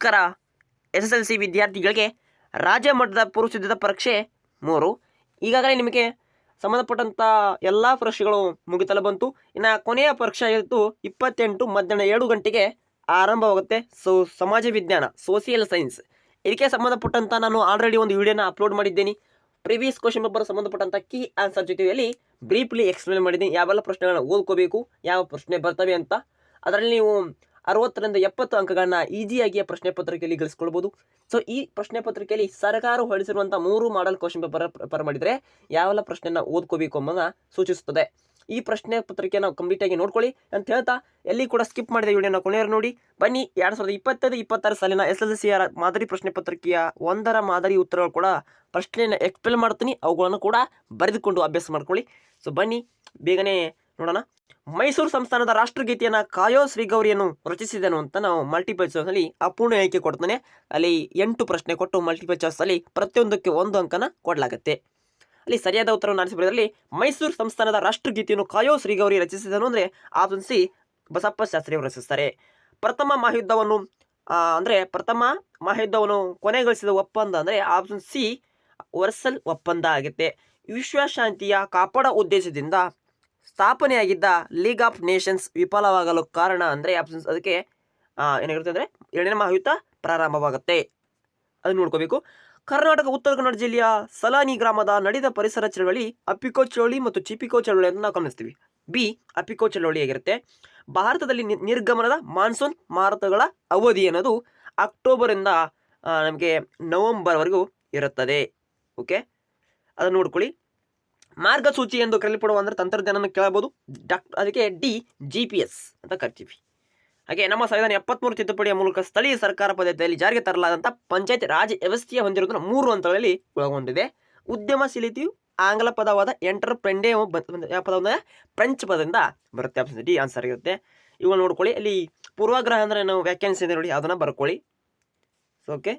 ನಮಸ್ಕಾರ. SSLC ವಿದ್ಯಾರ್ಥಿಗಳಿಗೆ ರಾಜ್ಯ ಮಟ್ಟದ ಪೂರ್ವ ಸಿದ್ಧತಾ ಪರೀಕ್ಷೆ 3 ಈಗಾಗಲೇ ನಿಮಗೆ ಸಂಬಂಧಪಟ್ಟಂಥ ಎಲ್ಲ ಪರೀಕ್ಷೆಗಳು ಮುಗಿತಲು ಬಂತು. ಇನ್ನು ಕೊನೆಯ ಪರೀಕ್ಷೆ ಇವತ್ತು 28 ಮಧ್ಯಾಹ್ನ 2 ಗಂಟೆಗೆ ಆರಂಭವಾಗುತ್ತೆ. ಸಮಾಜ ವಿಜ್ಞಾನ, ಸೋಷಿಯಲ್ ಸೈನ್ಸ್, ಇದಕ್ಕೆ ಸಂಬಂಧಪಟ್ಟಂಥ ನಾನು ಆಲ್ರೆಡಿ ಒಂದು ವಿಡಿಯೋನ ಅಪ್ಲೋಡ್ ಮಾಡಿದ್ದೀನಿ. ಪ್ರಿವಿಯಸ್ ಕ್ವಶನ್ ಪೇಪರ್ ಸಂಬಂಧಪಟ್ಟಂಥ ಕೀ ಆನ್ಸರ್ ಜೊತೆಯಲ್ಲಿ ಬ್ರೀಫ್ಲಿ ಎಕ್ಸ್ಪ್ಲೇನ್ ಮಾಡಿದ್ದೀನಿ. ಯಾವೆಲ್ಲ ಪ್ರಶ್ನೆಗಳನ್ನ ಓದ್ಕೋಬೇಕು, ಯಾವ ಪ್ರಶ್ನೆ ಬರ್ತವೆ ಅಂತ. ಅದರಲ್ಲಿ ನೀವು 60 ರಿಂದ 70 ಅಂಕಗಳನ್ನ ಈಸಿಯಾಗಿ ಪ್ರಶ್ನೆ ಪತ್ರಿಕೆಯಲ್ಲಿ ಗಳಿಸ್ಕೊಳ್ಬೋದು. ಸೊ ಈ ಪ್ರಶ್ನೆ ಪತ್ರಿಕೆಯಲ್ಲಿ ಸರ್ಕಾರ ಹೊರಡಿಸಿರುವಂಥ 3 ಮಾಡೆಲ್ ಕ್ವಶನ್ ಪೇಪರ್ ಮಾಡಿದರೆ ಯಾವೆಲ್ಲ ಪ್ರಶ್ನೆನ ಓದ್ಕೋಬೇಕು ಎಂಬುದನ್ನು ಸೂಚಿಸುತ್ತದೆ. ಈ ಪ್ರಶ್ನೆ ಪತ್ರಿಕೆಯನ್ನು ಕಂಪ್ಲೀಟಾಗಿ ನೋಡ್ಕೊಳ್ಳಿ ಅಂತ ಹೇಳ್ತಾ, ಎಲ್ಲಿ ಕೂಡ ಸ್ಕಿಪ್ ಮಾಡಿದ ವಿಡಿಯೋನ ಕೊನೆಯವರು ನೋಡಿ. ಬನ್ನಿ, 2025-26 ಸಾಲಿನ SSLC ಮಾದರಿ ಪ್ರಶ್ನೆ ಪತ್ರಿಕೆಯ 1ರ ಮಾದರಿ ಉತ್ತರಗಳು ಕೂಡ ಪ್ರಶ್ನೆಯನ್ನು ಎಕ್ಸ್ಪ್ಲೇನ್ ಮಾಡ್ತೀನಿ. ಅವುಗಳನ್ನು ಕೂಡ ಬರೆದುಕೊಂಡು ಅಭ್ಯಾಸ ಮಾಡ್ಕೊಳ್ಳಿ. ಸೊ ಬನ್ನಿ ಬೇಗನೆ ನೋಡೋಣ. ಮೈಸೂರು ಸಂಸ್ಥಾನದ ರಾಷ್ಟ್ರಗೀತೆಯನ್ನು ಕಾಯೋ ಶ್ರೀಗೌರಿಯನ್ನು ರಚಿಸಿದನು ಅಂತ ನಾವು ಮಲ್ಟಿಪಲ್ ಚಾಯ್ಸಲ್ಲಿ ಅಪೂರ್ಣ ಆಯ್ಕೆ ಕೊಡ್ತಾನೆ. ಅಲ್ಲಿ 8 ಪ್ರಶ್ನೆ ಕೊಟ್ಟು ಮಲ್ಟಿಪಲ್ ಚಾಯ್ಸಲ್ಲಿ ಪ್ರತಿಯೊಂದಕ್ಕೆ 1 ಅಂಕನ ಕೊಡಲಾಗುತ್ತೆ. ಅಲ್ಲಿ ಸರಿಯಾದ ಉತ್ತರವನ್ನು ಆರಿಸಿಬರೋದ್ರಲ್ಲಿ ಮೈಸೂರು ಸಂಸ್ಥಾನದ ರಾಷ್ಟ್ರಗೀತೆಯನ್ನು ಕಾಯೋ ಶ್ರೀಗೌರಿ ರಚಿಸಿದನು ಅಂದರೆ ಆಪ್ಷನ್ ಸಿ ಬಸಪ್ಪ ಶಾಸ್ತ್ರಿಯವರು ರಚಿಸ್ತಾರೆ. ಪ್ರಥಮ ಮಹಾಯುದ್ಧವನ್ನು ಕೊನೆಗೊಳಿಸಿದ ಒಪ್ಪಂದ ಅಂದರೆ ಆಪ್ಷನ್ ಸಿ ವರ್ಸಲ್ ಒಪ್ಪಂದ ಆಗುತ್ತೆ. ವಿಶ್ವಶಾಂತಿಯ ಕಾಪಾಡೋ ಉದ್ದೇಶದಿಂದ ಸ್ಥಾಪನೆಯಾಗಿದ್ದ ಲೀಗ್ ಆಫ್ ನೇಷನ್ಸ್ ವಿಫಲವಾಗಲು ಕಾರಣ ಅಂದರೆ ಆಪ್ಷನ್ಸ್ ಅದಕ್ಕೆ ಏನಾಗಿರುತ್ತೆ ಅಂದರೆ 2ನೇ ಮಹಾಯುದ್ಧ ಪ್ರಾರಂಭವಾಗುತ್ತೆ. ಅದನ್ನು ನೋಡ್ಕೋಬೇಕು. ಕರ್ನಾಟಕ ಉತ್ತರ ಕನ್ನಡ ಜಿಲ್ಲೆಯ ಸಲಾನಿ ಗ್ರಾಮದ ನಡೆದ ಪರಿಸರ ಚಳವಳಿ ಅಪಿಕೋ ಚಳವಳಿ ಮತ್ತು ಚಿಪಿಕೋ ಚಳವಳಿಯನ್ನು ನಾವು ಗಮನಿಸ್ತೀವಿ. ಬಿ ಅಪಿಕೋ ಚಳವಳಿ ಆಗಿರುತ್ತೆ. ಭಾರತದಲ್ಲಿ ನಿರ್ಗಮನದ ಮಾನ್ಸೂನ್ ಮಾರುತಗಳ ಅವಧಿ ಅನ್ನೋದು ಅಕ್ಟೋಬರಿಂದ ನಮಗೆ ನವೆಂಬರ್ವರೆಗೂ ಇರುತ್ತದೆ. ಓಕೆ, ಅದನ್ನು ನೋಡ್ಕೊಳ್ಳಿ. ಮಾರ್ಗಸೂಚಿ ಎಂದು ಕರೆಯಲ್ಪಡುವ ಅಂದರೆ ತಂತ್ರಜ್ಞಾನ ಕೇಳಬಹುದು. ಅದಕ್ಕೆ ಡಿ GPS ಅಂತ ಕರಿತೀವಿ. ಹಾಗೆ ನಮ್ಮ ಸಂವಿಧಾನ 73 ತಿದ್ದುಪಡಿಯ ಮೂಲಕ ಸ್ಥಳೀಯ ಸರ್ಕಾರ ಪದ್ಧತಿಯಲ್ಲಿ ಜಾರಿಗೆ ತರಲಾದಂಥ ಪಂಚಾಯತ್ ರಾಜ್ ವ್ಯವಸ್ಥೆಯ ಹೊಂದಿರುವುದನ್ನು 3 ಹಂತಗಳಲ್ಲಿ ಒಳಗೊಂಡಿದೆ. ಉದ್ಯಮಶೀಲತೆಯು ಆಂಗ್ಲ ಪದವಾದ ಎಂಟರ್ಪ್ರೆಂಡೇ ಪದದಿಂದ ಫ್ರೆಂಚ್ ಪದದಿಂದ ಬರುತ್ತೆ. ಆಪ್ಷನ್ ಡಿ ಆನ್ಸರ್ ಇರುತ್ತೆ. ಇವುಗಳು ನೋಡ್ಕೊಳ್ಳಿ. ಅಲ್ಲಿ ಪೂರ್ವಗ್ರಹ ಅಂದರೆ ನಾವು ವ್ಯಾಖ್ಯಾನಿಸಿದೆ ನೋಡಿ, ಅದನ್ನು ಬರ್ಕೊಳ್ಳಿ. ಓಕೆ,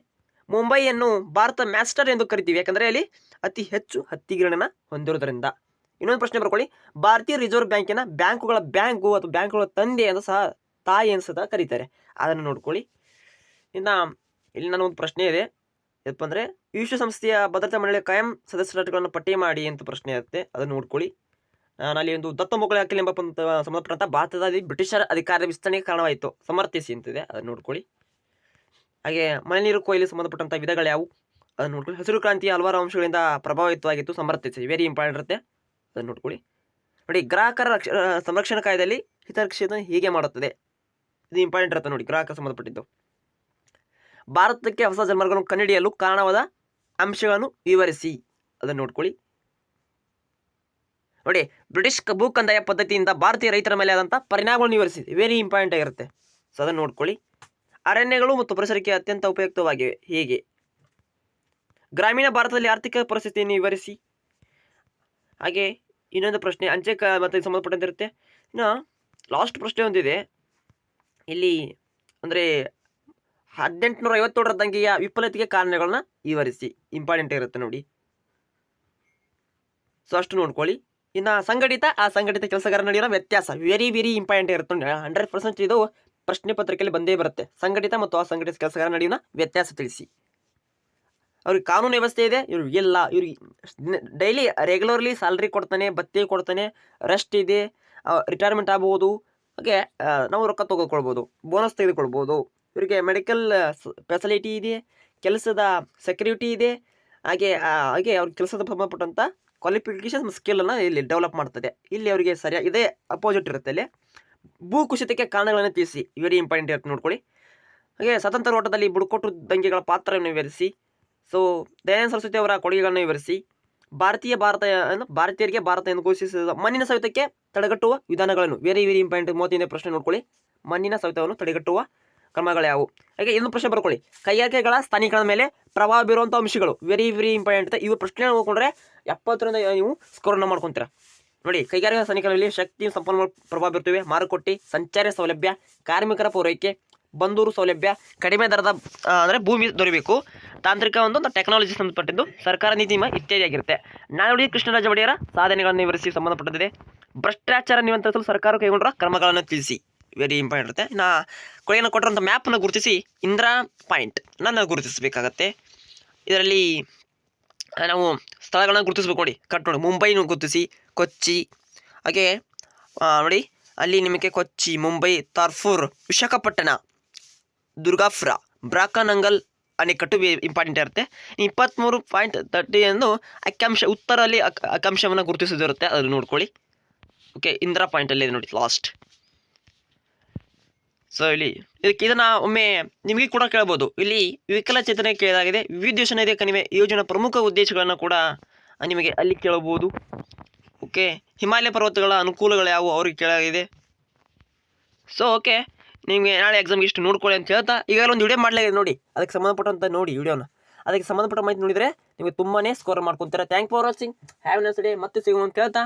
ಮುಂಬೈಯನ್ನು ಭಾರತ ಮ್ಯಾಸ್ಟರ್ ಎಂದು ಕರಿತೀವಿ, ಯಾಕಂದರೆ ಅಲ್ಲಿ ಅತಿ ಹೆಚ್ಚು ಹತ್ತಿಗಿರಣನ ಹೊಂದಿರೋದ್ರಿಂದ. ಇನ್ನೊಂದು ಪ್ರಶ್ನೆ ಬರ್ಕೊಳ್ಳಿ. ಭಾರತೀಯ ರಿಸರ್ವ್ ಬ್ಯಾಂಕಿನ ಬ್ಯಾಂಕುಗಳ ಬ್ಯಾಂಕು ಅಥವಾ ಬ್ಯಾಂಕುಗಳ ತಂದೆ ಅಂತ ಸಹ ತಾಯಿ ಅಂತ ಸಹ ಕರೀತಾರೆ. ಅದನ್ನು ನೋಡ್ಕೊಳ್ಳಿ. ಇನ್ನು ಇಲ್ಲಿ ನನ್ನ ಒಂದು ಪ್ರಶ್ನೆ ಇದೆ, ಏನಪ್ಪ ಅಂದರೆ ವಿಶ್ವಸಂಸ್ಥೆಯ ಭದ್ರತಾ ಮಂಡಳಿಯ ಕಾಯಂ ಸದಸ್ಯ ರಾಷ್ಟ್ರಗಳನ್ನು ಪಟ್ಟಿ ಮಾಡಿ ಅಂತ ಪ್ರಶ್ನೆ ಇರುತ್ತೆ. ಅದನ್ನು ನೋಡ್ಕೊಳ್ಳಿ. ಅಲ್ಲಿ ಒಂದು ದತ್ತ ಮೊಘಲ್ ಹಕ್ಕಿಲ್ ಎಂಬ ಸಂಬಂಧಪಟ್ಟಂಥ ಭಾರತದಲ್ಲಿ ಬ್ರಿಟಿಷರ ಅಧಿಕಾರದ ವಿಸ್ತರಣೆಗೆ ಕಾರಣವಾಯಿತು, ಸಮರ್ಥಿಸಿ ಅಂತಿದೆ. ಅದನ್ನು ನೋಡ್ಕೊಳ್ಳಿ. ಹಾಗೆ ಮಳೆ ನೀರು ಕೊಯ್ಲು ಸಂಬಂಧಪಟ್ಟಂಥ ವಿಧಗಳು ಯಾವುವು ಅದನ್ನು ನೋಡ್ಕೊಳ್ಳಿ. ಹಸಿರು ಕ್ರಾಂತಿಯ ಹಲವಾರು ಅಂಶಗಳಿಂದ ಪ್ರಭಾವಿತವಾಗಿತ್ತು, ಸಮರ್ಥಿಸಿ, ವೆರಿ ಇಂಪಾರ್ಟೆಂಟ್ ಇರುತ್ತೆ. ಅದನ್ನು ನೋಡ್ಕೊಳ್ಳಿ. ನೋಡಿ, ಗ್ರಾಹಕರ ಸಂರಕ್ಷಣಾ ಕಾಯ್ದೆಯಲ್ಲಿ ಹಿತರಕ್ಷಣೆ ಹೇಗೆ ಮಾಡುತ್ತದೆ, ಇದು ಇಂಪಾರ್ಟೆಂಟ್ ಇರುತ್ತೆ ನೋಡಿ, ಗ್ರಾಹಕ ಸಂಬಂಧಪಟ್ಟಿದ್ದು. ಭಾರತಕ್ಕೆ ಹೊಸ ಜನ್ಮಗಳನ್ನು ಕಂಡುಹಿಡಿಯಲು ಕಾರಣವಾದ ಅಂಶಗಳನ್ನು ವಿವರಿಸಿ, ಅದನ್ನು ನೋಡ್ಕೊಳ್ಳಿ. ನೋಡಿ, ಬ್ರಿಟಿಷ್ ಭೂಕಂದಾಯ ಪದ್ಧತಿಯಿಂದ ಭಾರತೀಯ ರೈತರ ಮೇಲೆ ಆದಂಥ ಪರಿಣಾಮಗಳನ್ನು ವಿವರಿಸಿ, ವೆರಿ ಇಂಪಾರ್ಟೆಂಟ್ ಆಗಿರುತ್ತೆ. ಸೊ ಅದನ್ನು ನೋಡ್ಕೊಳ್ಳಿ. ಅರಣ್ಯಗಳು ಮತ್ತು ಪರಿಸರಕ್ಕೆ ಅತ್ಯಂತ ಉಪಯುಕ್ತವಾಗಿವೆ ಹೇಗೆ. ಗ್ರಾಮೀಣ ಭಾರತದಲ್ಲಿ ಆರ್ಥಿಕ ಪರಿಸ್ಥಿತಿಯನ್ನು ವಿವರಿಸಿ. ಹಾಗೆ ಇನ್ನೊಂದು ಪ್ರಶ್ನೆ ಅಂಚೆ ಮತ್ತು ಸಂಬಂಧಪಟ್ಟಂತೆ ಇರುತ್ತೆ. ಇನ್ನು ಲಾಸ್ಟ್ ಪ್ರಶ್ನೆ ಒಂದಿದೆ ಇಲ್ಲಿ, ಅಂದರೆ 1857ರ ದಂಗೆಯ ವಿಫಲತೆಗೆ ಕಾರಣಗಳನ್ನ ವಿವರಿಸಿ, ಇಂಪಾರ್ಟೆಂಟ್ ಇರುತ್ತೆ ನೋಡಿ. ಸೊ ಅಷ್ಟು ನೋಡ್ಕೊಳ್ಳಿ. ಇನ್ನು ಸಂಘಟಿತ ಅಸಂಘಟಿತ ಕೆಲಸಗಾರ ನಡುವಿನ ವ್ಯತ್ಯಾಸ, ವೆರಿ ಇಂಪಾರ್ಟೆಂಟ್ ಇರುತ್ತೆ. 100% ಇದು ಪ್ರಶ್ನೆ ಪತ್ರಿಕೆಯಲ್ಲಿ ಬಂದೇ ಬರುತ್ತೆ. ಸಂಘಟಿತ ಮತ್ತು ಅಸಂಘಟಿತ ಕೆಲಸಗಾರ ನಡುವಿನ ವ್ಯತ್ಯಾಸ ತಿಳಿಸಿ. ಅವ್ರಿಗೆ ಕಾನೂನು ವ್ಯವಸ್ಥೆ ಇದೆ, ಇವ್ರಿಗೆ ಇಲ್ಲ. ಇವ್ರಿಗೆ ಡೈಲಿ ರೆಗ್ಯುಲರ್ಲಿ ಸ್ಯಾಲ್ರಿ ಕೊಡ್ತಾನೆ, ಭತ್ಯೆ ಕೊಡ್ತಾನೆ, ರೆಸ್ಟ್ ಇದೆ, ರಿಟೈರ್ಮೆಂಟ್ ಆಗ್ಬೋದು, ಹಾಗೆ ನಾವು ರೊಕ್ಕ ತೆಗೆದುಕೊಳ್ಬೋದು, ಬೋನಸ್ ತೆಗೆದುಕೊಳ್ಬೋದು. ಇವರಿಗೆ ಮೆಡಿಕಲ್ ಫೆಸಿಲಿಟಿ ಇದೆ, ಕೆಲಸದ ಸೆಕ್ಯೂರಿಟಿ ಇದೆ. ಹಾಗೆ ಅವ್ರ ಕೆಲಸದ ಸಂಬಂಧಪಟ್ಟಂಥ ಕ್ವಾಲಿಫಿಕೇಷನ್ ಸ್ಕಿಲ್ಲನ್ನು ಇಲ್ಲಿ ಡೆವಲಪ್ ಮಾಡ್ತದೆ. ಇಲ್ಲಿ ಅವರಿಗೆ ಸರಿಯಾಗಿ ಇದೇ ಅಪೋಸಿಟ್ ಇರುತ್ತೆ. ಇಲ್ಲಿ ಭೂ ಕುಸಿತಕ್ಕೆ ಕಾರಣಗಳನ್ನು ತಿಳಿಸಿ, ವೆರಿ ಇಂಪಾರ್ಟೆಂಟ್ ಇರುತ್ತೆ ನೋಡ್ಕೊಳ್ಳಿ. ಹಾಗೆ ಸ್ವತಂತ್ರ ಹೋರಾಟದಲ್ಲಿ ಬುಡಕಟ್ಟು ದಂಗೆಗಳ ಪಾತ್ರವನ್ನು ವಿವರಿಸಿ. ಸೊ ದಯಾನಂದ ಸರಸ್ವತಿ ಅವರ ಕೊಡುಗೆಗಳನ್ನು ವಿವರಿಸಿ. ಭಾರತೀಯರಿಗೆ ಭಾರತ ಎಂದು ಘೋಷಿಸಿದ ಮಣ್ಣಿನ ಸವೆತಕ್ಕೆ ತಡೆಗಟ್ಟುವ ವಿಧಾನಗಳನ್ನು, ವೆರಿ ಇಂಪಾರ್ಟೆಂಟ್. 35ನೇ ಪ್ರಶ್ನೆ ನೋಡ್ಕೊಳ್ಳಿ. ಮಣ್ಣಿನ ಸವೆತವನ್ನು ತಡೆಗಟ್ಟುವ ಕ್ರಮಗಳು ಯಾವುವು. ಹಾಗೆ ಇನ್ನೊಂದು ಪ್ರಶ್ನೆ ಬರ್ಕೊಳ್ಳಿ. ಕೈಗಾರಿಕೆಗಳ ಸ್ಥಾನಿಕರಣ ಮೇಲೆ ಪ್ರಭಾವ ಬೀರುವಂಥ ಅಂಶಗಳು, ವೆರಿ ಇಂಪಾರ್ಟೆಂಟ್. ಇವು ಪ್ರಶ್ನೆ ನೋಡ್ಕೊಂಡ್ರೆ 70ರಿಂದ ನೀವು ಸ್ಕೋರನ್ನು ಮಾಡ್ಕೊತೀರ ನೋಡಿ. ಕೈಗಾರಿಕಾ ಸ್ಥಾನಿಕರಲ್ಲಿ ಶಕ್ತಿ ಸಂಪನ್ಮೂಲ ಪ್ರಭಾವ ಬೀರ್ತವೆ. ಮಾರುಕಟ್ಟೆ, ಸಂಚಾರ ಸೌಲಭ್ಯ, ಕಾರ್ಮಿಕರ ಪೂರೈಕೆ, ಬಂದೂರು ಸೌಲಭ್ಯ, ಕಡಿಮೆ ದರದ ಅಂದರೆ ಭೂಮಿ ದೊರೆಯಬೇಕು, ತಾಂತ್ರಿಕ ಒಂದು ಟೆಕ್ನಾಲಜಿ ಸಂಬಂಧಪಟ್ಟಿದ್ದು, ಸರ್ಕಾರ ನೀತಿ ಇತ್ಯಾದಿ ಆಗಿರುತ್ತೆ. ನಾಲ್ವಡಿ ಕೃಷ್ಣರಾಜ ಒಡೆಯರ ಸಾಧನೆಗಳನ್ನು ವಿವರಿಸಿ ಸಂಬಂಧಪಟ್ಟಿದೆ. ಭ್ರಷ್ಟಾಚಾರ ನಿಯಂತ್ರಿಸಲು ಸರ್ಕಾರ ಕೈಗೊಂಡ ಕ್ರಮಗಳನ್ನು ತಿಳಿಸಿ. ವೆರಿ ಇಂಪಾರ್ಟೆಂಟ್ ಇರುತ್ತೆ. ಕೊನೆಯನ್ನು ಕೊಟ್ಟಿರೋಂಥ ಮ್ಯಾಪನ್ನು ಗುರುತಿಸಿ ಇಂದಿರಾ ಪಾಯಿಂಟನ್ನು ಗುರುತಿಸಬೇಕಾಗತ್ತೆ. ಇದರಲ್ಲಿ ನಾವು ಸ್ಥಳಗಳನ್ನ ಗುರುತಿಸ್ಬೇಕು ನೋಡಿ. ನೋಡಿ, ಮುಂಬೈನ ಗುರುತಿಸಿ, ಕೊಚ್ಚಿ, ಹಾಗೆ ನೋಡಿ ಅಲ್ಲಿ ನಿಮಗೆ ಕೊಚ್ಚಿ, ಮುಂಬೈ, ತಾರ್ಫೂರ್, ವಿಶಾಖಪಟ್ಟಣ, ದುರ್ಗಾಪುರ, ಬ್ರಾಕನಂಗಲ್ ಅಣೆಕಟ್ಟು ಇಂಪಾರ್ಟೆಂಟ್ ಇರುತ್ತೆ. 23.30 ಎಂದು ಅಕ್ಷಾಂಶ ಉತ್ತರಲ್ಲಿ ಅಕ್ಷಾಂಶವನ್ನು ಗುರುತಿಸೋದಿರುತ್ತೆ, ಅದನ್ನು ನೋಡ್ಕೊಳ್ಳಿ. ಓಕೆ, ಇಂದಿರಾ ಪಾಯಿಂಟಲ್ಲಿ ಇದೆ ನೋಡಿ ಲಾಸ್ಟ್. ಸೊ ಇಲ್ಲಿ ಇದನ್ನು ಒಮ್ಮೆ ನಿಮಗೆ ಕೂಡ ಕೇಳ್ಬೋದು. ಇಲ್ಲಿ ವಿಕಲಚೇತನ ಕೇಳಲಾಗಿದೆ. ವಿವಿಧ ನದಿ ಕಣಿವೆ ಯೋಜನಾ ಪ್ರಮುಖ ಉದ್ದೇಶಗಳನ್ನು ಕೂಡ ನಿಮಗೆ ಅಲ್ಲಿ ಕೇಳಬಹುದು. ಓಕೆ, ಹಿಮಾಲಯ ಪರ್ವತಗಳ ಅನುಕೂಲಗಳು ಯಾವುವು ಅವ್ರಿಗೆ ಕೇಳಲಾಗಿದೆ. ಸೊ ಓಕೆ, ನಿಮಗೆ ನಾಳೆ ಎಕ್ಸಾಮ್ಗೆ ಇಷ್ಟು ನೋಡ್ಕೊಳ್ಳಿ ಅಂತ ಹೇಳ್ತಾ ಈಗಾಗಲೇ ಒಂದು ವಿಡಿಯೋ ಮಾಡಲಾಗಿದೆ ನೋಡಿ, ಅದಕ್ಕೆ ಸಂಬಂಧಪಟ್ಟಂತ ನೋಡಿ ವಿಡಿಯೋನ. ಅದಕ್ಕೆ ಸಂಬಂಧಪಟ್ಟ ಮಾಹಿತಿ ನೋಡಿದರೆ ನಿಮಗೆ ತುಂಬಾ ಸ್ಕೋರ್ ಮಾಡ್ಕೊತಾರೆ. Thank for watching, have A nice day. ಮತ್ತೆ ಸಿಗೋಣ ಅಂತ ಹೇಳ್ತಾ